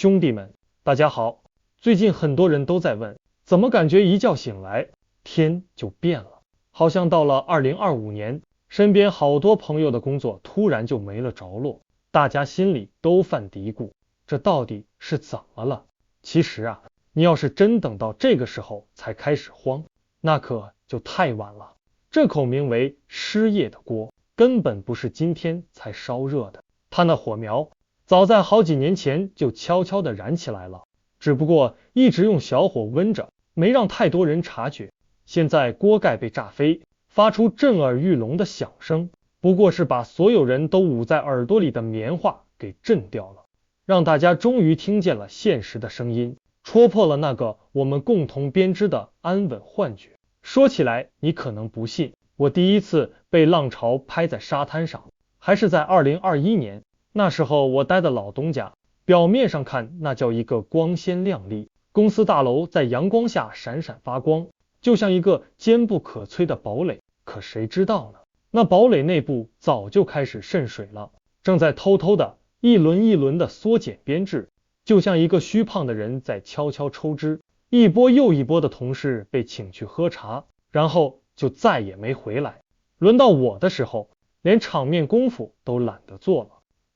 兄弟们，大家好。最近很多人都在问，怎么感觉一觉醒来，天就变了？好像到了2025年，身边好多朋友的工作突然就没了着落，大家心里都犯嘀咕，这到底是怎么了？其实啊，你要是真等到这个时候才开始慌，那可就太晚了。这口名为失业的锅，根本不是今天才烧热的，它那火苗早在好几年前就悄悄地燃起来了，只不过一直用小火温着，没让太多人察觉。现在锅盖被炸飞，发出震耳欲聋的响声，不过是把所有人都捂在耳朵里的棉花给震掉了，让大家终于听见了现实的声音，戳破了那个我们共同编织的安稳幻觉。说起来你可能不信，我第一次被浪潮拍在沙滩上，还是在2021年。那时候我待的老东家，表面上看那叫一个光鲜亮丽，公司大楼在阳光下闪闪发光，就像一个坚不可摧的堡垒。可谁知道呢，那堡垒内部早就开始渗水了，正在偷偷的一轮一轮的缩减编制，就像一个虚胖的人在悄悄抽脂。一波又一波的同事被请去喝茶，然后就再也没回来。轮到我的时候，连场面功夫都懒得做了。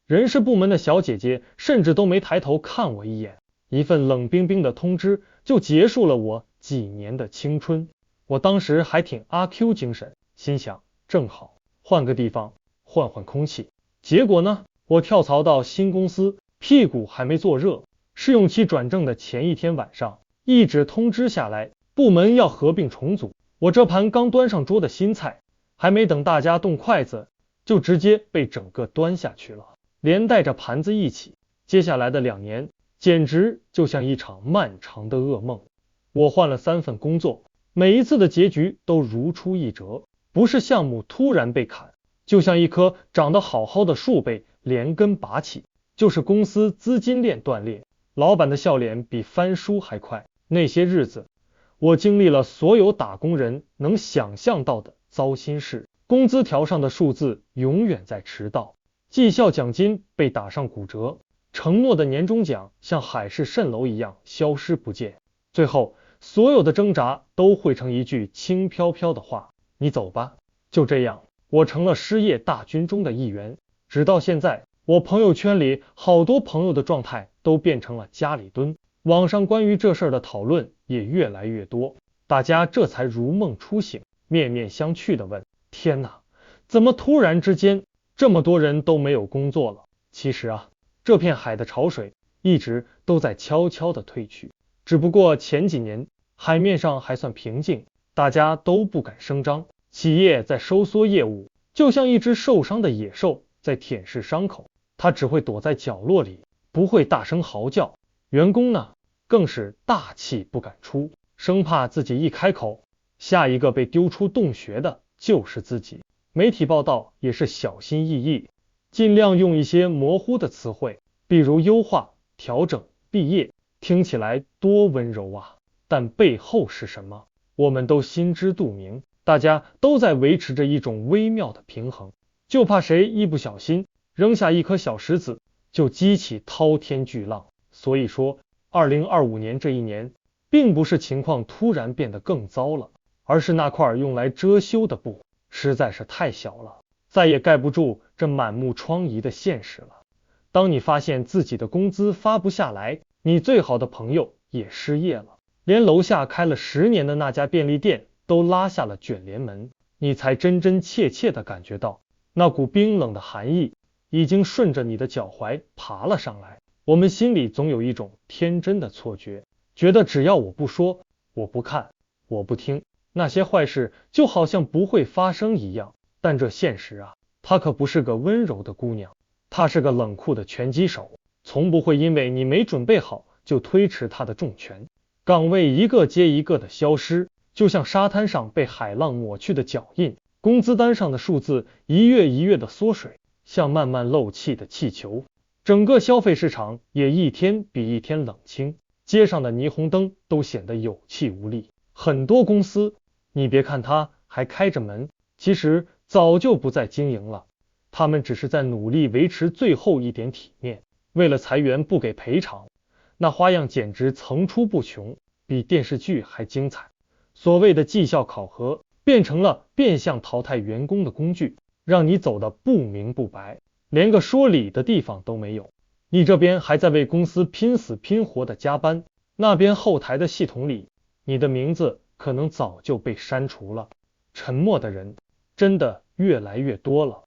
人事部门的小姐姐甚至都没抬头看我一眼，一份冷冰冰的通知就结束了我几年的青春。我当时还挺阿 Q 精神，心想正好换个地方换换空气。结果呢，我跳槽到新公司，屁股还没坐热，试用期转正的前一天晚上，一纸通知下来，部门要合并重组。我这盘刚端上桌的新菜，还没等大家动筷子，就直接被整个端下去了，连带着盘子一起。接下来的2年简直就像一场漫长的噩梦。我换了3份工作，每一次的结局都如出一辙，不是项目突然被砍，就像一棵长得好好的树被连根拔起，就是公司资金链断裂，老板的笑脸比翻书还快。那些日子我经历了所有打工人能想象到的糟心事，工资条上的数字永远在迟到，绩效奖金被打上骨折，承诺的年终奖像海市蜃楼一样消失不见，最后所有的挣扎都汇成一句轻飘飘的话，你走吧。就这样，我成了失业大军中的一员。直到现在，我朋友圈里好多朋友的状态都变成了家里蹲，网上关于这事的讨论也越来越多，大家这才如梦初醒，面面相觑地问，天哪，怎么突然之间这么多人都没有工作了？其实啊，这片海的潮水一直都在悄悄地退去，只不过前几年海面上还算平静，大家都不敢声张，企业在收缩业务，就像一只受伤的野兽在舔舐伤口，它只会躲在角落里，不会大声嚎叫。员工呢，更是大气不敢出，生怕自己一开口，下一个被丢出洞穴的就是自己。媒体报道也是小心翼翼，尽量用一些模糊的词汇，比如优化、调整、毕业，听起来多温柔啊，但背后是什么，我们都心知肚明。大家都在维持着一种微妙的平衡，就怕谁一不小心扔下一颗小石子，就激起滔天巨浪。所以说2025年这一年，并不是情况突然变得更糟了，而是那块用来遮羞的布实在是太小了，再也盖不住这满目疮痍的现实了。当你发现自己的工资发不下来，你最好的朋友也失业了，连楼下开了10年的那家便利店都拉下了卷帘门，你才真真切切地感觉到那股冰冷的寒意已经顺着你的脚踝爬了上来。我们心里总有一种天真的错觉，觉得只要我不说，我不看，我不听，那些坏事就好像不会发生一样。但这现实啊，她可不是个温柔的姑娘，她是个冷酷的拳击手，从不会因为你没准备好就推迟她的重拳。岗位一个接一个的消失，就像沙滩上被海浪抹去的脚印，工资单上的数字一月一月的缩水，像慢慢漏气的气球。整个消费市场也一天比一天冷清，街上的霓虹灯都显得有气无力。很多公司，你别看它还开着门，其实早就不再经营了，他们只是在努力维持最后一点体面。为了裁员不给赔偿，那花样简直层出不穷，比电视剧还精彩。所谓的绩效考核变成了变相淘汰员工的工具，让你走得不明不白，连个说理的地方都没有。你这边还在为公司拼死拼活的加班，那边后台的系统里，你的名字可能早就被删除了。沉默的人真的越来越多了。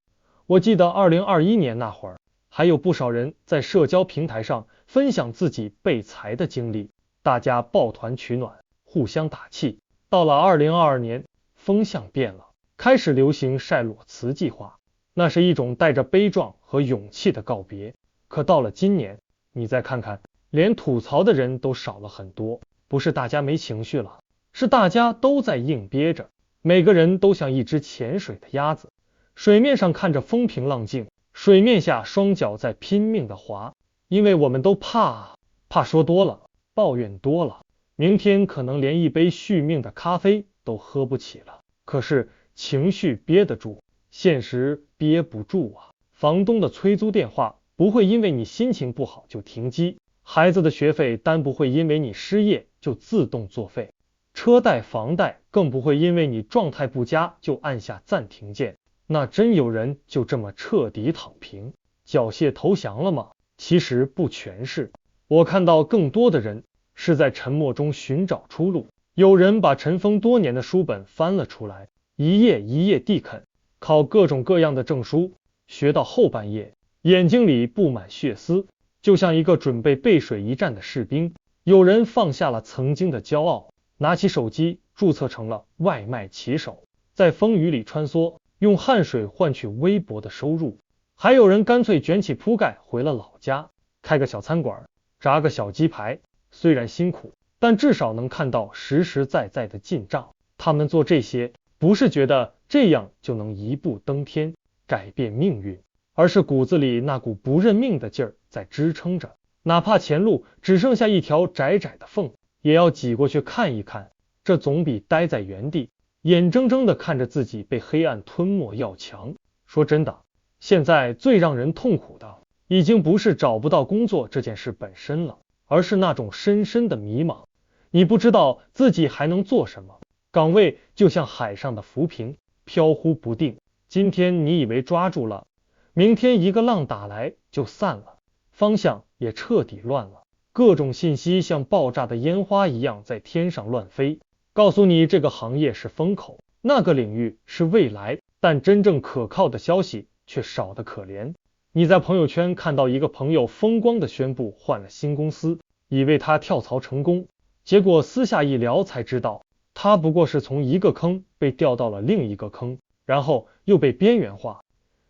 我记得2021年那会儿，还有不少人在社交平台上分享自己被裁的经历，大家抱团取暖，互相打气。到了2022年，风向变了，开始流行晒裸辞计划，那是一种带着悲壮和勇气的告别。可到了今年，你再看看，连吐槽的人都少了很多，不是大家没情绪了，是大家都在硬憋着。每个人都像一只潜水的鸭子，水面上看着风平浪静，水面下双脚在拼命的划，因为我们都怕说多了，抱怨多了，明天可能连一杯续命的咖啡都喝不起了。可是情绪憋得住，现实憋不住啊。房东的催租电话不会因为你心情不好就停机，孩子的学费单不会因为你失业就自动作废，车贷房贷更不会因为你状态不佳就按下暂停键。那真有人就这么彻底躺平，缴械投降了吗？其实不全是，我看到更多的人是在沉默中寻找出路。有人把尘封多年的书本翻了出来，一页一页地啃，考各种各样的证书，学到后半夜，眼睛里布满血丝，就像一个准备背水一战的士兵。有人放下了曾经的骄傲，拿起手机注册成了外卖骑手，在风雨里穿梭，用汗水换取微薄的收入。还有人干脆卷起铺盖回了老家，开个小餐馆，炸个小鸡排，虽然辛苦，但至少能看到实实在在的进账。他们做这些，不是觉得这样就能一步登天，改变命运，而是骨子里那股不认命的劲儿在支撑着，哪怕前路只剩下一条窄窄的缝，也要挤过去看一看。这总比待在原地眼睁睁地看着自己被黑暗吞没要强。说真的，现在最让人痛苦的已经不是找不到工作这件事本身了，而是那种深深的迷茫。你不知道自己还能做什么，岗位就像海上的浮萍，飘忽不定。今天你以为抓住了，明天一个浪打来就散了，方向也彻底乱了。各种信息像爆炸的烟花一样在天上乱飞，告诉你这个行业是风口，那个领域是未来，但真正可靠的消息却少得可怜。你在朋友圈看到一个朋友风光地宣布换了新公司，以为他跳槽成功，结果私下一聊才知道，他不过是从一个坑被调到了另一个坑，然后又被边缘化，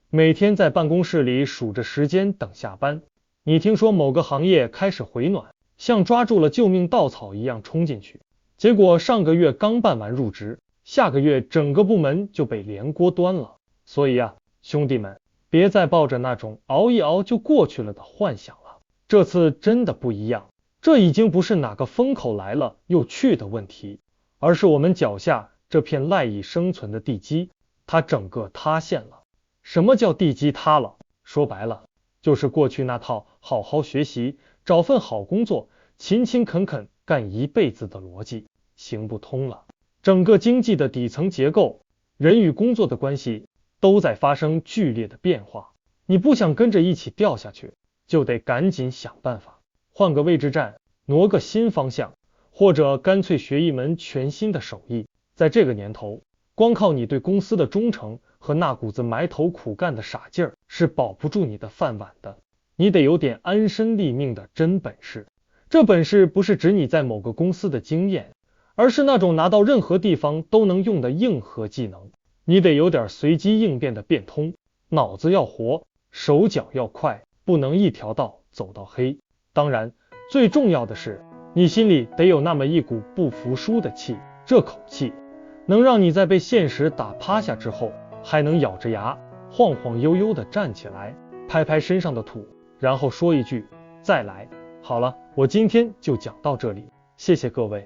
每天在办公室里数着时间等下班。你听说某个行业开始回暖，像抓住了救命稻草一样冲进去，结果上个月刚办完入职，下个月整个部门就被连锅端了。所以啊，兄弟们，别再抱着那种熬一熬就过去了的幻想了，这次真的不一样。这已经不是哪个风口来了又去的问题，而是我们脚下这片赖以生存的地基，它整个塌陷了。什么叫地基塌了？说白了，就是过去那套好好学习，找份好工作，勤勤恳恳干一辈子的逻辑行不通了。整个经济的底层结构，人与工作的关系都在发生剧烈的变化。你不想跟着一起掉下去，就得赶紧想办法，换个位置站，挪个新方向，或者干脆学一门全新的手艺。在这个年头，光靠你对公司的忠诚和那股子埋头苦干的傻劲儿是保不住你的饭碗的。你得有点安身立命的真本事。这本事不是指你在某个公司的经验，而是那种拿到任何地方都能用的硬核技能。你得有点随机应变的变通，脑子要活，手脚要快，不能一条道走到黑。当然，最重要的是，你心里得有那么一股不服输的气，这口气能让你在被现实打趴下之后，还能咬着牙晃晃悠悠地站起来，拍拍身上的土，然后说一句再来。好了，我今天就讲到这里，谢谢各位。